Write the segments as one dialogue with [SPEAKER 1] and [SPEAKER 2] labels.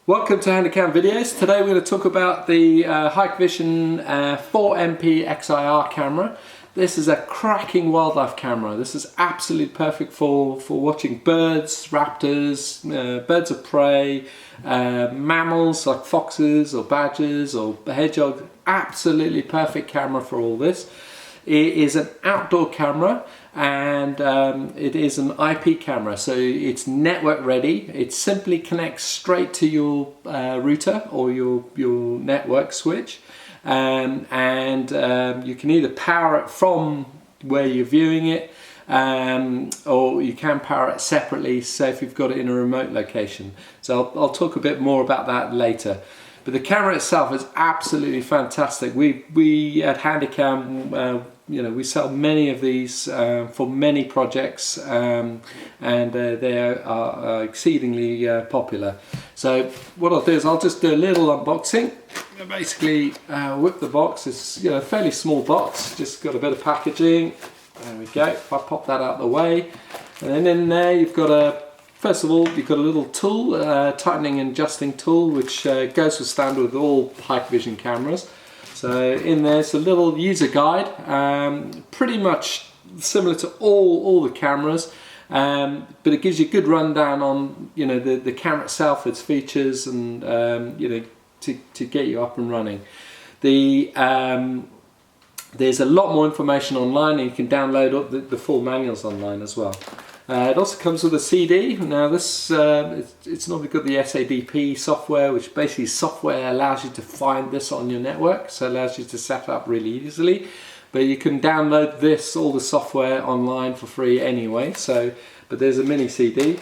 [SPEAKER 1] Welcome to Handycam Videos. Today we're going to talk about the HIKvision 4MP XIR camera. This is a cracking wildlife camera. This is absolutely perfect for watching birds, raptors, birds of prey, mammals like foxes or badgers or hedgehogs. Absolutely perfect camera for all this. It is an outdoor camera and it is an IP camera, so it's network ready. It simply connects straight to your router or your network switch, and you can either power it from where you're viewing it, or you can power it separately, say if you've got it in a remote location. So I'll talk a bit more about that later. But the camera itself is absolutely fantastic. We at Handycam, we sell many of these for many projects, and they are exceedingly popular. So what I'll do is I'll just do a little unboxing. Basically, whip the box. It's a fairly small box, just got a bit of packaging. There we go. If I pop that out of the way, and then in there you've got first of all, you've got a little tool, tightening and adjusting tool, which goes with standard with all HIKvision cameras. So in there's a little user guide, pretty much similar to all the cameras, but it gives you a good rundown on the camera itself, its features, and to get you up and running. There's a lot more information online, and you can download the full manuals online as well. It also comes with a CD. Now this, it's normally got the SADP software, which basically software allows you to find this on your network, so it allows you to set up really easily. But you can download all the software online for free anyway. But there's a mini CD.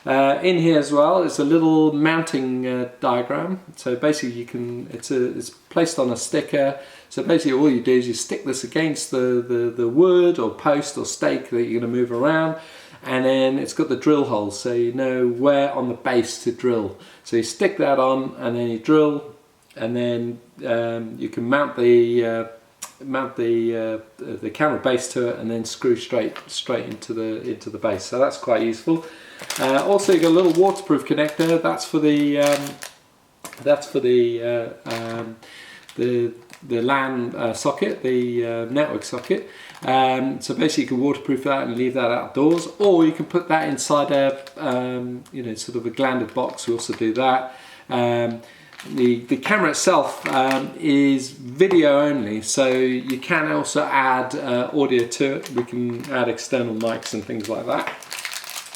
[SPEAKER 1] In here as well is a little mounting diagram. So basically it's placed on a sticker. So basically all you do is you stick this against the wood or post or stake that you're going to move around. And then it's got the drill holes, so you know where on the base to drill. So you stick that on, and then you drill, and then you can mount the camera base to it, and then screw straight into the base. So that's quite useful. Also, you got a little waterproof connector. That's for the LAN socket, the network socket. So basically you can waterproof that and leave that outdoors, or you can put that inside a sort of a glanded box. We also do that. The camera itself is video only, so you can also add audio to it. We can add external mics and things like that.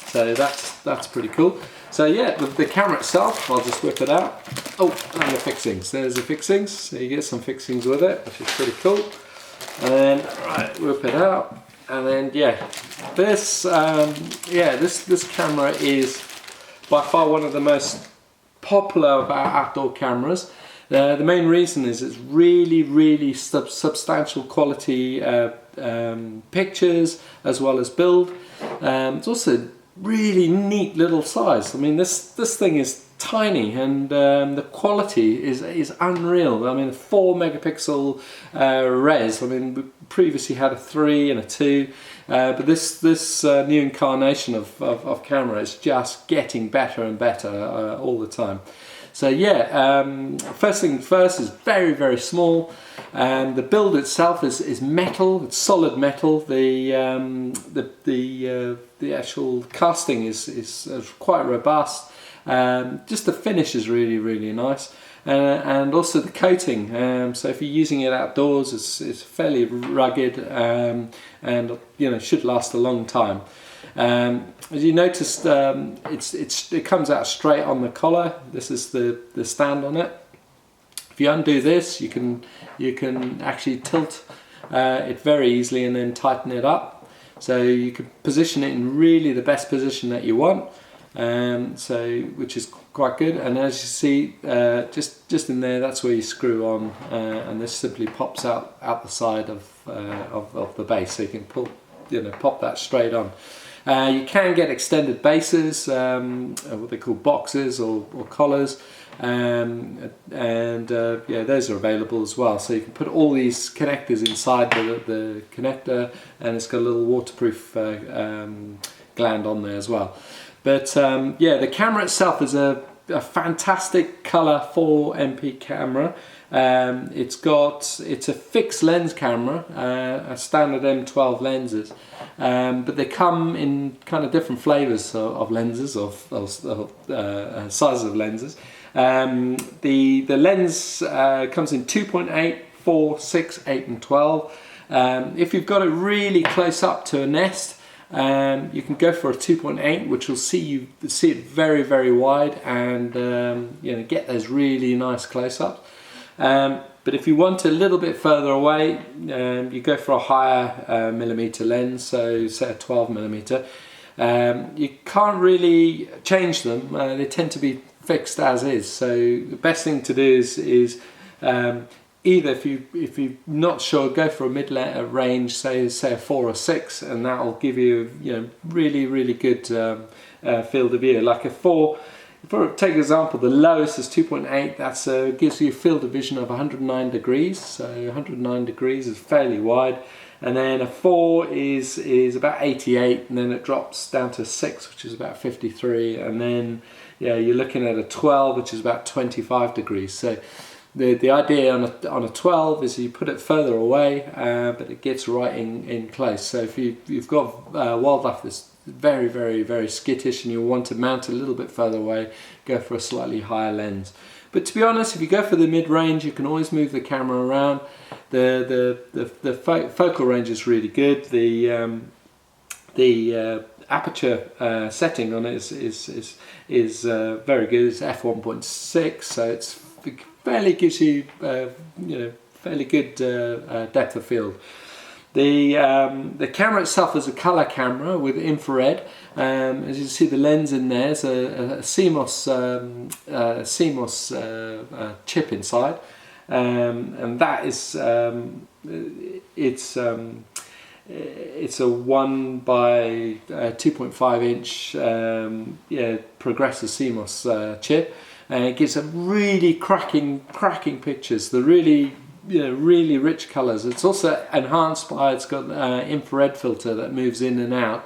[SPEAKER 1] So that's pretty cool. So yeah, the camera itself, I'll just whip it out. Oh, and the fixings. There's the fixings. So you get some fixings with it, which is pretty cool. And then whip it out, and then this camera is by far one of the most popular of our outdoor cameras. The main reason is it's really substantial quality pictures as well as build. It's also really neat little size. I mean, this thing is tiny, and the quality is unreal. I mean, 4 megapixel res. I mean, we previously had a 3 and a 2, but this new incarnation of camera is just getting better and better all the time. So first thing first is very small, and the build itself is metal. It's solid metal. The actual casting is quite robust. Just the finish is really nice, and also the coating. So if you're using it outdoors, it's fairly rugged, and should last a long time. As you noticed, it comes out straight on the collar. This is the stand on it. If you undo this, you can actually tilt it very easily and then tighten it up. So you can position it in really the best position that you want. Which is quite good, and as you see, just in there, that's where you screw on, and this simply pops out the side of the base, so you can pop that straight on. You can get extended bases, what they call boxes or collars, those are available as well. So you can put all these connectors inside the connector, and it's got a little waterproof gland on there as well. But the camera itself is a a fantastic colour 4MP camera. It's a fixed lens camera, a standard M12 lenses, but they come in kind of different flavours of lenses, of sizes of lenses. The lens comes in 2.8, 4, 6, 8 and 12. If you've got it really close up to a nest, you can go for a 2.8, which will see it very, very wide, and get those really nice close-ups. But if you want a little bit further away, you go for a higher millimeter lens, so say a 12mm. You can't really change them; they tend to be fixed as is. So the best thing to do is either if you're not sure, go for a mid-range, say a 4 or 6, and that will give you really good field of view. Like a 4, for take example, the lowest is 2.8. That's gives you a field of vision of 109 degrees. So 109 degrees is fairly wide. And then a 4 is about 88, and then it drops down to 6, which is about 53, and then you're looking at a 12, which is about 25 degrees. So the idea on a 12 is you put it further away, but it gets right in close. So if you've got wildlife that's very skittish and you want to mount a little bit further away, go for a slightly higher lens. But to be honest, if you go for the mid-range, you can always move the camera around. The focal range is really good. The aperture setting on it is very good. It's f1.6, so it's fairly gives you fairly good depth of field. The camera itself is a color camera with infrared. As you see, the lens in there is a CMOS chip inside, and that is it's a 1 by 2.5 inch progressive CMOS chip, and it gives a really cracking pictures. The really rich colors. It's also enhanced by, it's got an infrared filter that moves in and out,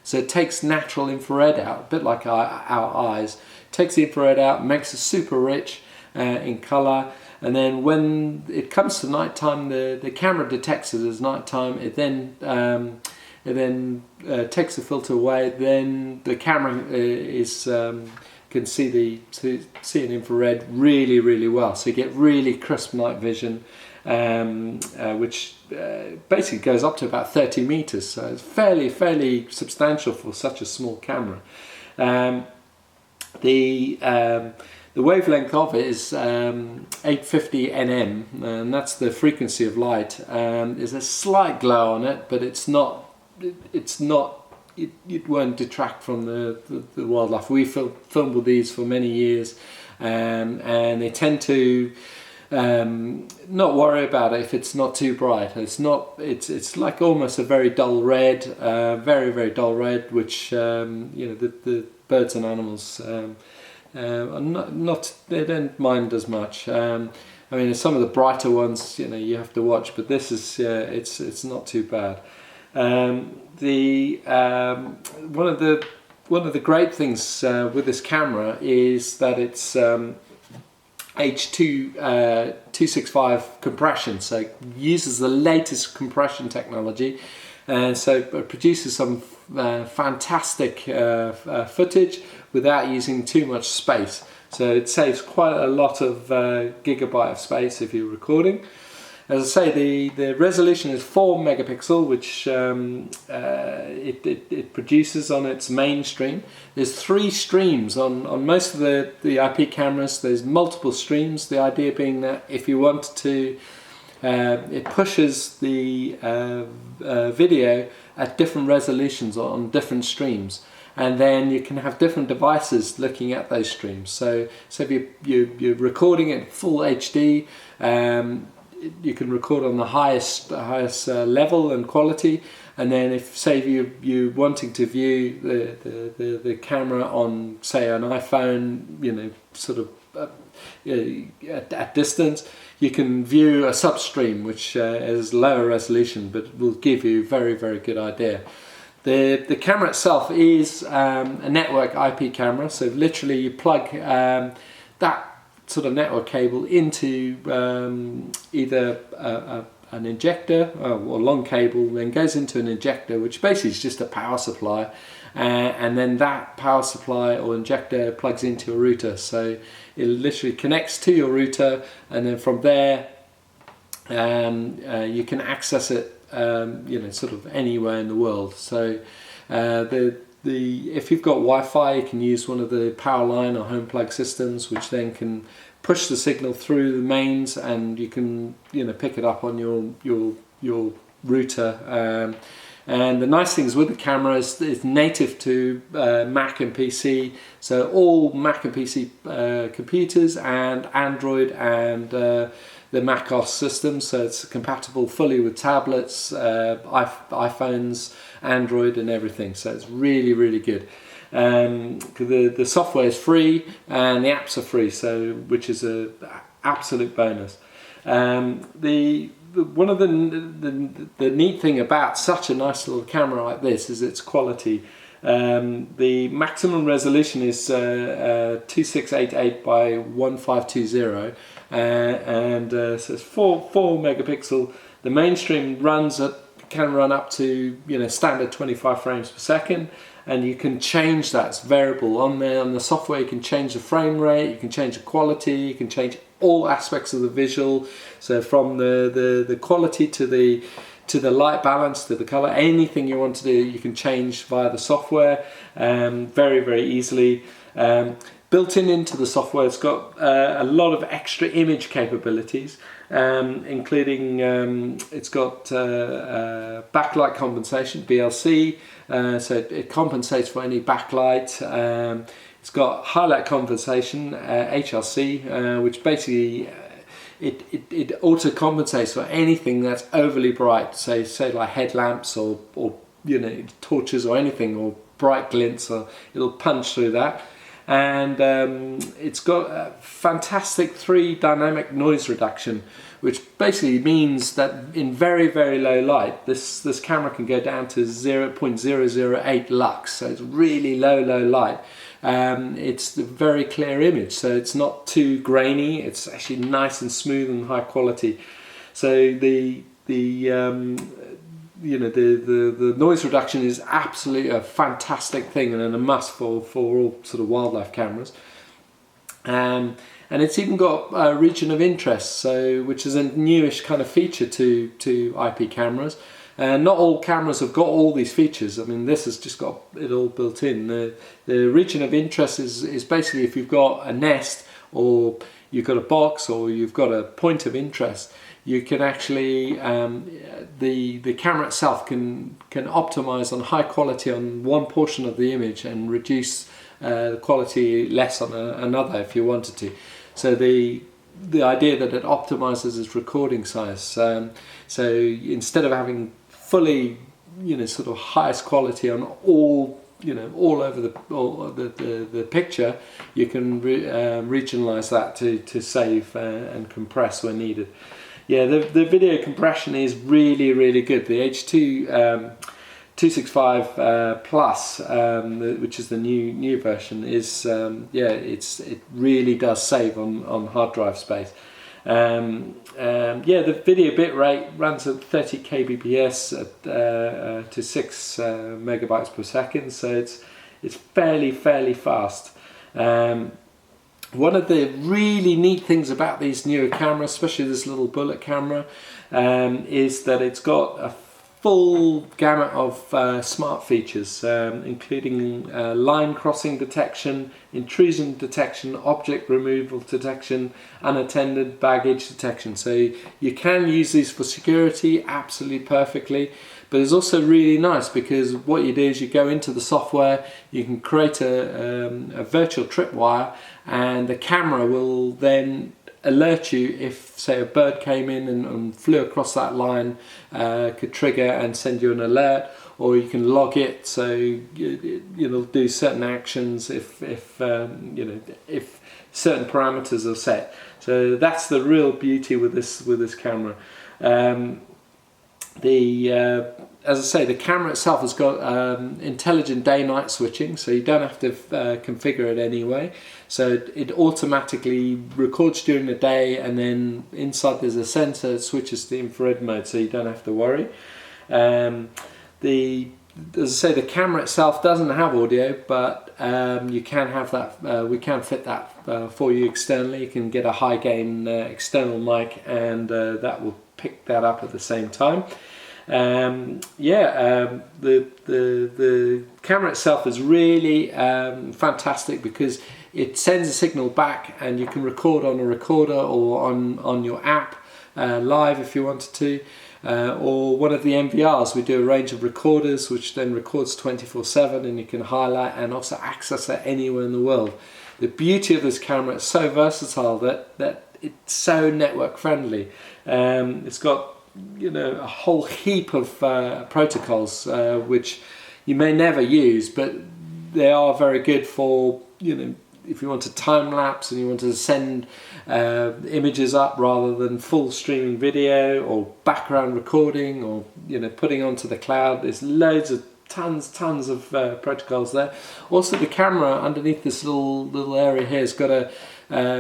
[SPEAKER 1] so it takes natural infrared out, a bit like our eyes. It takes the infrared out, makes it super rich in color, and then when it comes to nighttime, the camera detects it as nighttime. It then takes the filter away. Then the camera can see an infrared really well, so you get really crisp night vision, which basically goes up to about 30 meters, so it's fairly substantial for such a small camera. The wavelength of it is 850 nm, and that's the frequency of light. There's a slight glow on it, but it won't detract from the wildlife. We filmed with these for many years, and they tend to not worry about it if it's not too bright. It's like almost a very dull red, very dull red, which the birds and animals are not they don't mind as much. I mean, some of the brighter ones, you have to watch, but this is it's not too bad. One of the great things with this camera is that it's H.265 compression, so it uses the latest compression technology, and so it produces some fantastic footage without using too much space. So it saves quite a lot of gigabyte of space if you're recording. As I say, the resolution is 4 megapixel, which it produces on its main stream. There's 3 streams on most of the IP cameras. There's multiple streams. The idea being that if you want to, it pushes the video at different resolutions on different streams, and then you can have different devices looking at those streams. So if you're recording it full HD, you can record on the highest level and quality, and then if say you're wanting to view the camera on say an iPhone, sort of at distance, you can view a substream which is lower resolution but will give you very good idea. The camera itself is a network IP camera, so literally you plug that sort of network cable into either an injector or a long cable, then goes into an injector, which basically is just a power supply, and then that power supply or injector plugs into a router. So it literally connects to your router, and then from there you can access it sort of anywhere in the world. So if you've got Wi-Fi, you can use one of the power line or home plug systems, which then can push the signal through the mains, and you can pick it up on your router. And the nice things with the camera is it's native to Mac and PC, so all Mac and PC computers and Android and the Mac OS system, so it's compatible fully with tablets, iPhones, Android and everything, so it's really, really good. The software is free and the apps are free, so which is an absolute bonus. One of the neat thing about such a nice little camera like this is its quality. The maximum resolution is 2688 by 1520, and so it's 4 megapixel. The mainstream can run up to standard 25 frames per second, and you can change that. It's variable on the software. You can change the frame rate, you can change the quality, you can change all aspects of the visual. So from the quality to the light balance, to the color, anything you want to do, you can change via the software very, very easily. Built into the software, it's got a lot of extra image capabilities, including it's got backlight compensation, BLC, so it compensates for any backlight. It's got highlight compensation, HLC, which basically it auto compensates for anything that's overly bright, say like headlamps or torches or anything, or bright glints, or it'll punch through that. And it's got a fantastic 3 dynamic noise reduction, which basically means that in very, very low light, this camera can go down to 0.008 lux, so it's really low light. It's a very clear image, so it's not too grainy. It's actually nice and smooth and high quality. So the noise reduction is absolutely a fantastic thing and a must for all sort of wildlife cameras. And it's even got a region of interest, so which is a newish kind of feature to IP cameras. And not all cameras have got all these features. I mean, this has just got it all built in. The region of interest is basically if you've got a nest, or you've got a box, or you've got a point of interest, you can actually the camera itself can optimize on high quality on one portion of the image and reduce the quality less on another if you wanted to. So the idea that it optimizes its recording size. So instead of having fully sort of highest quality on all over the picture, you can regionalize that to save and compress when needed. Yeah, the video compression is really, really good. The H265 Plus, which is the new version, is it really does save on hard drive space. The video bit rate runs at 30 kbps to 6 megabytes per second, so it's fairly fast. One of the really neat things about these newer cameras, especially this little bullet camera, is that it's got a full gamut of smart features, including line crossing detection, intrusion detection, object removal detection, unattended baggage detection. So you can use these for security absolutely perfectly, but it's also really nice because what you do is you go into the software, you can create a virtual tripwire, and the camera will then alert you if, say, a bird came in and flew across that line, could trigger and send you an alert, or you can log it, so you'll do certain actions if certain parameters are set. So that's the real beauty with this camera. as I say, the camera itself has got intelligent day-night switching, so you don't have to configure it anyway. So it automatically records during the day, and then inside there's a sensor that switches to infrared mode, so you don't have to worry. As I say, the camera itself doesn't have audio, but you can have that. We can fit that for you externally. You can get a high gain external mic, and that will pick that up at the same time. The camera itself is really fantastic because it sends a signal back, and you can record on a recorder or on your app live if you wanted to, or one of the MVRs. We do a range of recorders which then records 24/7, and you can highlight and also access it anywhere in the world. The beauty of this camera, it's so versatile that it's so network friendly. It's got a whole heap of protocols which you may never use, but they are very good for if you want to time lapse and you want to send images up rather than full streaming video, or background recording, or putting onto the cloud. There's loads of tons of protocols there. Also, the camera underneath this little area here has got a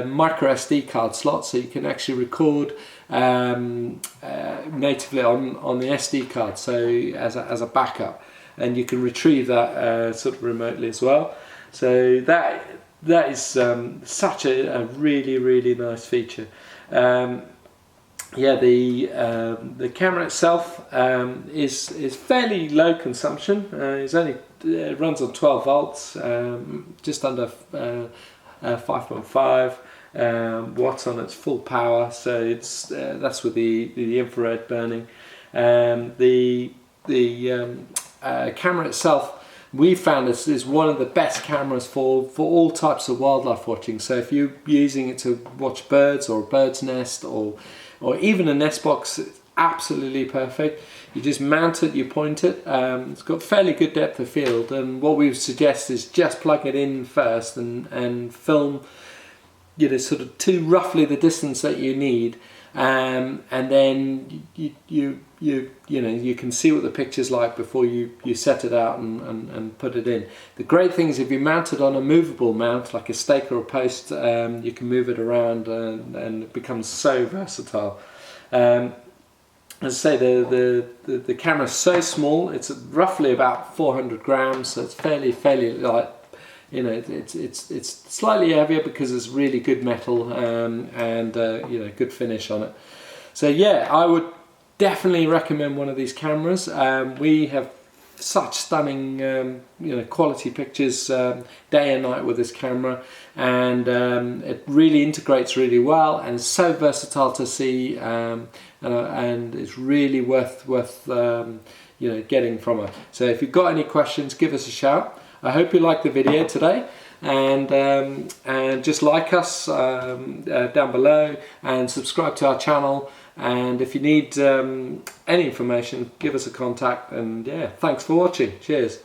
[SPEAKER 1] micro SD card slot, so you can actually record natively on the SD card, so as a backup, and you can retrieve that sort of remotely as well. So that is such a really nice feature. The camera itself is fairly low consumption. It runs on 12 volts, just under 5.5 watts on its full power. So it's that's with the infrared burning. The camera itself, we found this is one of the best cameras for all types of wildlife watching. So if you're using it to watch birds or a bird's nest, or even a nest box, it's absolutely perfect. You just mount it, you point it. It's got fairly good depth of field, and what we would suggest is just plug it in first and film sort of to roughly the distance that you need, and then you can see what the picture's like before you set it out and put it in. The great thing is if you mount it on a movable mount like a stake or a post, you can move it around, and it becomes so versatile. As I say, the camera's so small. It's roughly about 400 grams, so it's fairly light. It's slightly heavier because it's really good metal, and good finish on it. So yeah, I would definitely recommend one of these cameras. We have such stunning quality pictures day and night with this camera, and it really integrates really well, and it's so versatile to see, and it's really worth getting from it. So if you've got any questions, give us a shout. I hope you liked the video today, and just like us down below, and subscribe to our channel. And if you need any information, give us a contact. And yeah, thanks for watching. Cheers.